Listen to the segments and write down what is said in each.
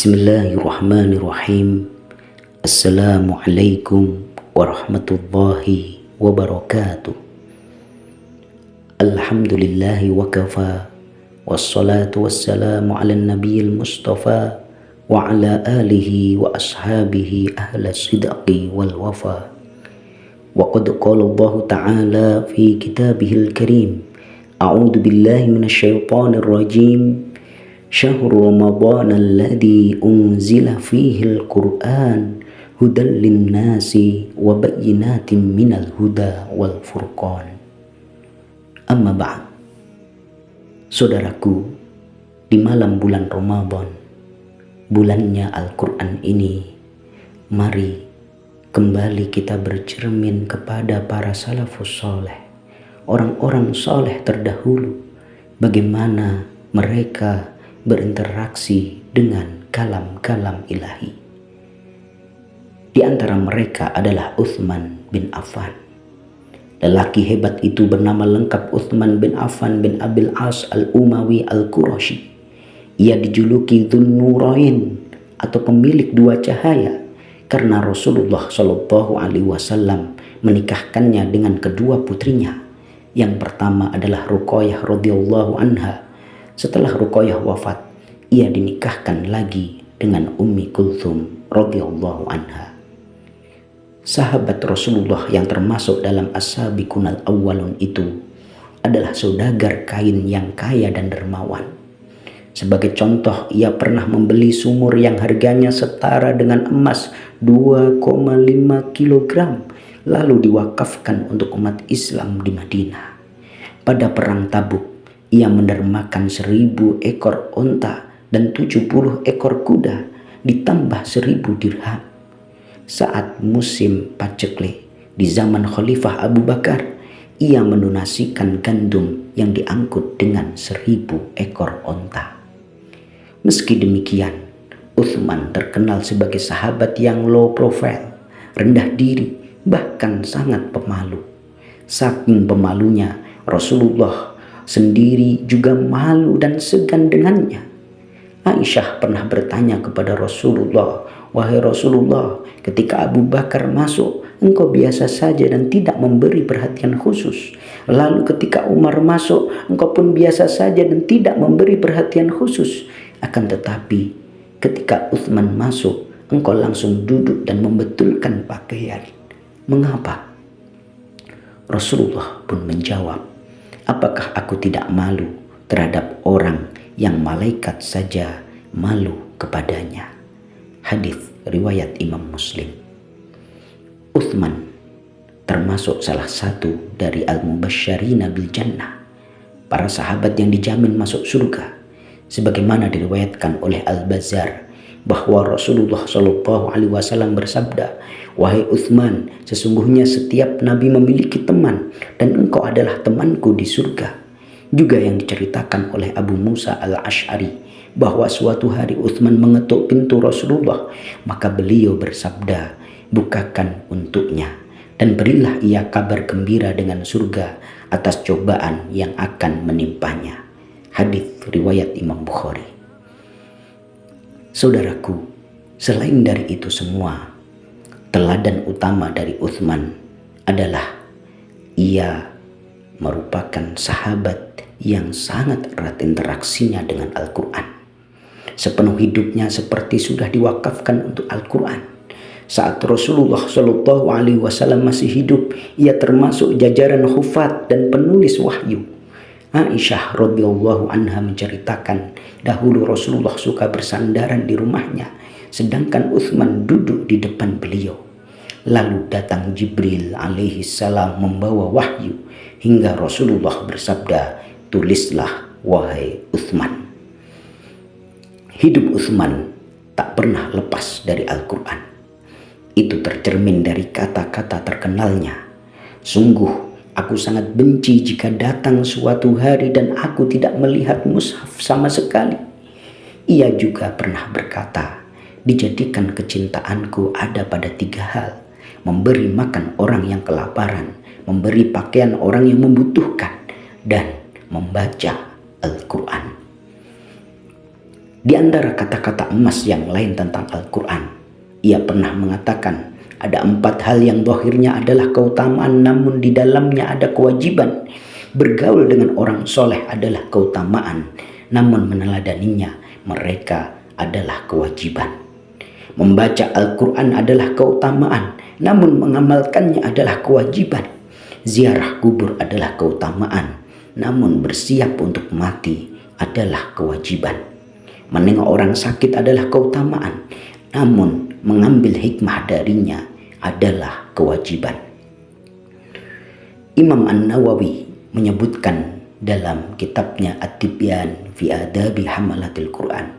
Bismillahirrahmanirrahim. Assalamualaikum warahmatullahi wabarakatuh. Alhamdulillahi wa kafa, wassalatu wassalamu ala nabiyil mustafa wa ala alihi wa ashabihi ahla sidqi wal wafa. Wa qad qala Allah ta'ala fi kitabihil karim, a'udzu billahi minasyaitonir rajim. Syahrul Ramadan alladzi unzila fihil Qur'an hudan linnasi wa bayyinatin minal huda wal furqan. Amma ba'd. Saudaraku, di malam bulan Ramadan, bulannya Al-Qur'an ini, mari kembali kita bercermin kepada para salafus saleh, orang-orang saleh terdahulu, bagaimana mereka berinteraksi dengan kalam-kalam ilahi. Di antara mereka adalah Utsman bin Affan. Lelaki hebat itu bernama lengkap Utsman bin Affan bin Abil As al-Umawi al-Qurashi. Ia dijuluki Dzun-Nurain atau pemilik dua cahaya karena Rasulullah Shallallahu Alaihi Wasallam menikahkannya dengan kedua putrinya. Yang pertama adalah Ruqayyah radhiyallahu anha. Setelah Ruqayyah wafat, ia dinikahkan lagi dengan Ummi Kulthum radhiyallahu anha. Sahabat Rasulullah yang termasuk dalam as-sabiqun al-awwalun itu adalah saudagar kain yang kaya dan dermawan. Sebagai contoh, ia pernah membeli sumur yang harganya setara dengan emas 2,5 kg, lalu diwakafkan untuk umat Islam di Madinah. Pada perang Tabuk, ia mendermakan 1000 ekor onta dan 70 ekor kuda ditambah 1000 dirham. Saat musim paceklik di zaman Khalifah Abu Bakar, ia mendonasikan gandum yang diangkut dengan 1000 ekor onta. Meski demikian, Utsman terkenal sebagai sahabat yang low profile, rendah diri, bahkan sangat pemalu. Saking pemalunya, Rasulullah sendiri juga malu dan segan dengannya. Aisyah pernah bertanya kepada Rasulullah, "Wahai Rasulullah, ketika Abu Bakar masuk, engkau biasa saja dan tidak memberi perhatian khusus. Lalu ketika Umar masuk, engkau pun biasa saja dan tidak memberi perhatian khusus. Akan tetapi ketika Utsman masuk, engkau langsung duduk dan membetulkan pakaian. Mengapa?" Rasulullah pun menjawab, "Apakah aku tidak malu terhadap orang yang malaikat saja malu kepadanya?" Hadis riwayat Imam Muslim. Utsman termasuk salah satu dari al-mubasysyirina bil jannah, para sahabat yang dijamin masuk surga, sebagaimana diriwayatkan oleh Al-Bazzar bahwa Rasulullah Shallallahu Alaihi Wasallam bersabda, "Wahai Utsman, sesungguhnya setiap nabi memiliki teman dan engkau adalah temanku di surga." Juga yang diceritakan oleh Abu Musa al-Ash'ari bahwa suatu hari Utsman mengetuk pintu Rasulullah, maka beliau bersabda, "Bukakan untuknya dan berilah ia kabar gembira dengan surga atas cobaan yang akan menimpanya." Hadis riwayat Imam Bukhari. Saudaraku, selain dari itu semua, teladan utama dari Utsman adalah ia merupakan sahabat yang sangat erat interaksinya dengan Al-Quran. Sepenuh hidupnya seperti sudah diwakafkan untuk Al-Quran. Saat Rasulullah Shallallahu Alaihi Wasallam masih hidup, ia termasuk jajaran hufat dan penulis wahyu. Aisyah radhiyallahu anha menceritakan, dahulu Rasulullah suka bersandaran di rumahnya, sedangkan Utsman duduk di depan beliau. Lalu datang Jibril alaihi salam membawa wahyu, hingga Rasulullah bersabda, "Tulislah wahai Utsman." Hidup Utsman tak pernah lepas dari Al-Quran. Itu tercermin dari kata-kata terkenalnya, "Sungguh aku sangat benci jika datang suatu hari dan aku tidak melihat mushaf sama sekali." Ia juga pernah berkata, "Dijadikan kecintaanku ada pada 3 hal. Memberi makan orang yang kelaparan, memberi pakaian orang yang membutuhkan, dan membaca Al-Quran." Di antara kata-kata emas yang lain tentang Al-Quran, ia pernah mengatakan ada 4 hal yang zahirnya adalah keutamaan namun di dalamnya ada kewajiban. Bergaul dengan orang soleh adalah keutamaan, namun meneladaninya mereka adalah kewajiban. Membaca Al-Quran adalah keutamaan, namun mengamalkannya adalah kewajiban. Ziarah kubur adalah keutamaan, namun bersiap untuk mati adalah kewajiban. Menengok orang sakit adalah keutamaan, namun mengambil hikmah darinya adalah kewajiban. Imam An-Nawawi menyebutkan dalam kitabnya At-Tibyan fi Adabi Hamalatil Quran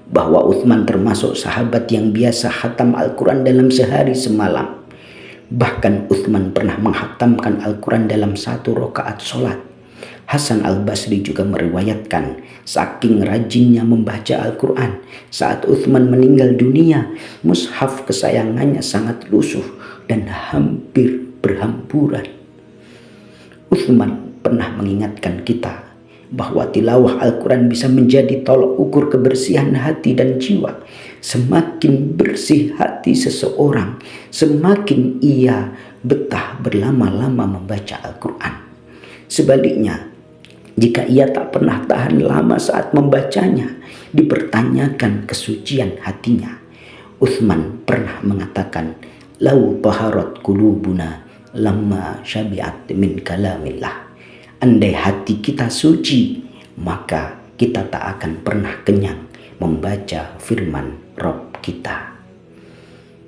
bahwa Utsman termasuk sahabat yang biasa khatam Al-Quran dalam sehari semalam. Bahkan Utsman pernah menghatamkan Al-Quran dalam 1 rakaat sholat. Hasan al-Basri juga meriwayatkan saking rajinnya membaca Al-Quran, saat Utsman meninggal dunia, mushaf kesayangannya sangat lusuh dan hampir berhamburan. Utsman pernah mengingatkan kita bahwa tilawah Al-Quran bisa menjadi tolok ukur kebersihan hati dan jiwa. Semakin bersih hati seseorang, semakin ia betah berlama-lama membaca Al-Quran. Sebaliknya, jika ia tak pernah tahan lama saat membacanya, dipertanyakan kesucian hatinya. Utsman pernah mengatakan, "Lau taharat qulubuna lamma syabi'at min kalamillah." Andai hati kita suci, maka kita tak akan pernah kenyang membaca firman Rabb kita.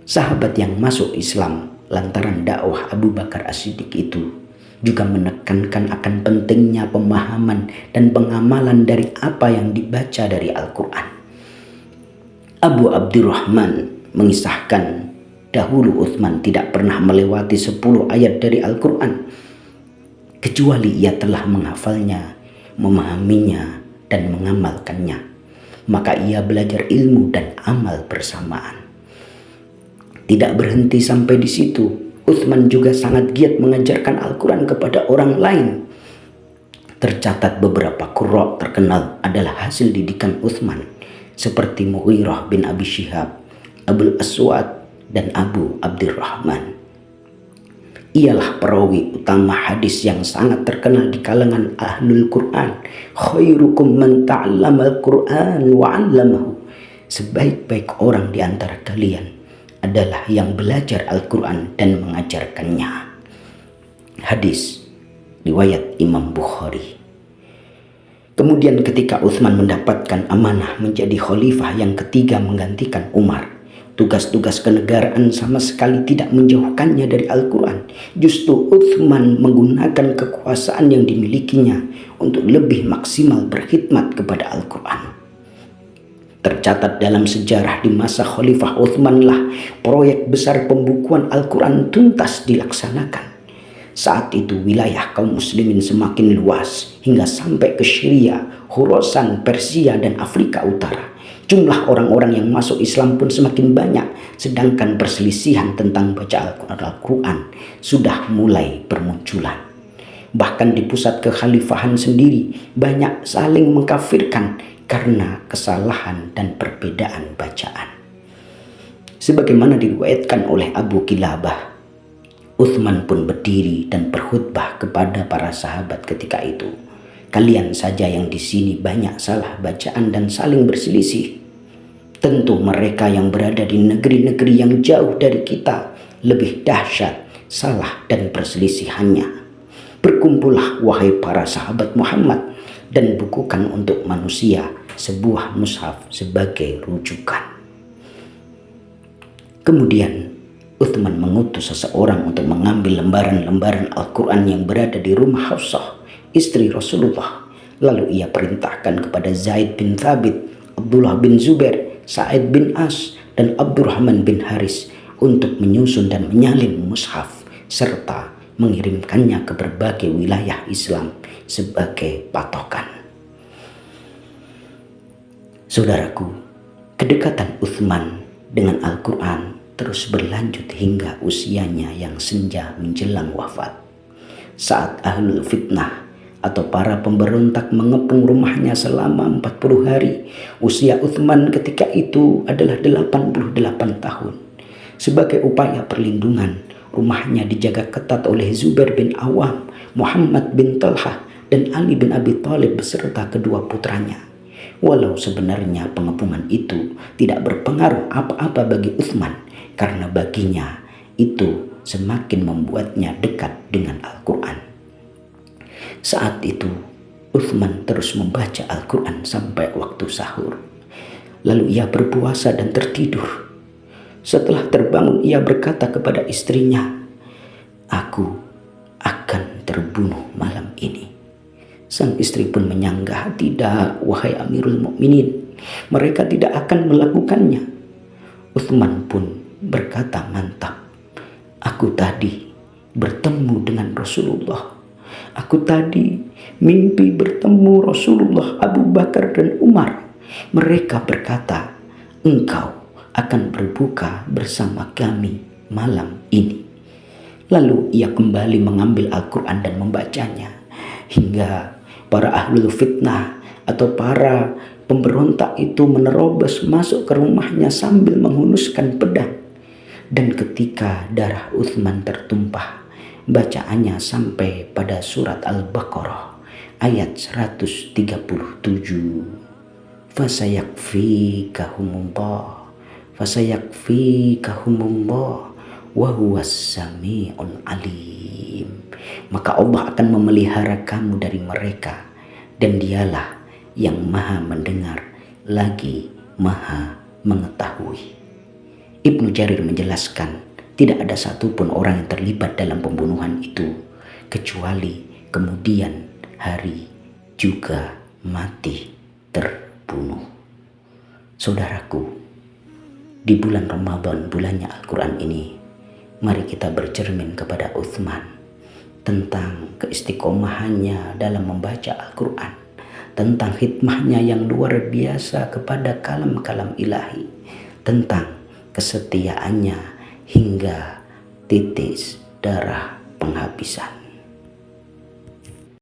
Sahabat yang masuk Islam lantaran dakwah Abu Bakar As-Siddiq itu juga menekankan akan pentingnya pemahaman dan pengamalan dari apa yang dibaca dari Al-Quran. Abu Abdurrahman mengisahkan dahulu Utsman tidak pernah melewati 10 ayat dari Al-Quran kecuali ia telah menghafalnya, memahaminya, dan mengamalkannya. Maka ia belajar ilmu dan amal bersamaan. Tidak berhenti sampai di situ, Utsman juga sangat giat mengajarkan Al-Quran kepada orang lain. Tercatat beberapa qurra terkenal adalah hasil didikan Utsman, seperti Mughirah bin Abi Syihab, Abul Aswad, dan Abu Abdurrahman. Ialah perawi utama hadis yang sangat terkenal di kalangan ahlul Quran. Khairukum man ta'allamal Quran wa 'allamahu. Sebaik-baik orang di antara kalian adalah yang belajar Al-Quran dan mengajarkannya. Hadis riwayat Imam Bukhari. Kemudian ketika Utsman mendapatkan amanah menjadi khalifah yang ketiga menggantikan Umar, tugas-tugas kenegaraan sama sekali tidak menjauhkannya dari Al-Quran. Justru Utsman menggunakan kekuasaan yang dimilikinya untuk lebih maksimal berkhidmat kepada Al-Quran. Tercatat dalam sejarah di masa Khalifah Utsman lah proyek besar pembukuan Al-Quran tuntas dilaksanakan. Saat itu wilayah kaum muslimin semakin luas hingga sampai ke Syria, Khurasan, Persia, dan Afrika Utara. Jumlah orang-orang yang masuk Islam pun semakin banyak, sedangkan perselisihan tentang baca Al-Quran sudah mulai bermunculan. Bahkan di pusat kekhalifahan sendiri banyak saling mengkafirkan karena kesalahan dan perbedaan bacaan. Sebagaimana diriwayatkan oleh Abu Kilabah, Utsman pun berdiri dan berkhutbah kepada para sahabat ketika itu. Kalian saja yang di sini banyak salah bacaan dan saling berselisih. Tentu mereka yang berada di negeri-negeri yang jauh dari kita lebih dahsyat salah dan perselisihannya. Berkumpullah wahai para sahabat Muhammad dan bukukan untuk manusia sebuah mushaf sebagai rujukan. Kemudian Utsman mengutus seseorang untuk mengambil lembaran-lembaran Al-Quran yang berada di rumah Hafsah, istri Rasulullah. Lalu ia perintahkan kepada Zaid bin Thabit, Abdullah bin Zubair, Sa'id bin As, dan Abdurrahman bin Haris untuk menyusun dan menyalin mushaf serta mengirimkannya ke berbagai wilayah Islam sebagai patokan. Saudaraku, kedekatan Utsman dengan Al-Quran terus berlanjut hingga usianya yang senja menjelang wafat. Saat ahlul fitnah atau para pemberontak mengepung rumahnya selama 40 hari. Usia Uthman ketika itu adalah 88 tahun. Sebagai upaya perlindungan, rumahnya dijaga ketat oleh Zubair bin Awam, Muhammad bin Talhah, dan Ali bin Abi Thalib beserta kedua putranya. Walau sebenarnya pengepungan itu tidak berpengaruh apa-apa bagi Uthman, karena baginya itu semakin membuatnya dekat dengan Al-Quran. Saat itu Uthman terus membaca Al-Quran sampai waktu sahur. Lalu ia berpuasa dan tertidur. Setelah terbangun ia berkata kepada istrinya, "Aku akan terbunuh malam ini." Sang istri pun menyanggah, "Tidak, wahai Amirul Mukminin, mereka tidak akan melakukannya." Uthman pun berkata, "Mantap, aku tadi bertemu dengan Rasulullah. Aku tadi mimpi bertemu Rasulullah, Abu Bakar dan Umar. Mereka berkata, engkau akan berbuka bersama kami malam ini." Lalu ia kembali mengambil Al-Quran dan membacanya, hingga para ahlul fitnah atau para pemberontak itu menerobos masuk ke rumahnya sambil menghunuskan pedang. Dan ketika darah Uthman tertumpah, bacaannya sampai pada surat Al-Baqarah ayat 137. Fasayakfikahumullah wa huwas sami'ul alim. Maka Allah akan memelihara kamu dari mereka, dan dialah yang maha mendengar lagi maha mengetahui. Ibnu Jarir menjelaskan, tidak ada satupun orang yang terlibat dalam pembunuhan itu, kecuali kemudian hari juga mati terbunuh. Saudaraku, di bulan Ramadan, bulannya Al-Quran ini, mari kita bercermin kepada Uthman tentang keistiqomahannya dalam membaca Al-Quran, tentang hikmahnya yang luar biasa kepada kalam-kalam ilahi, tentang kesetiaannya hingga titis darah penghabisan.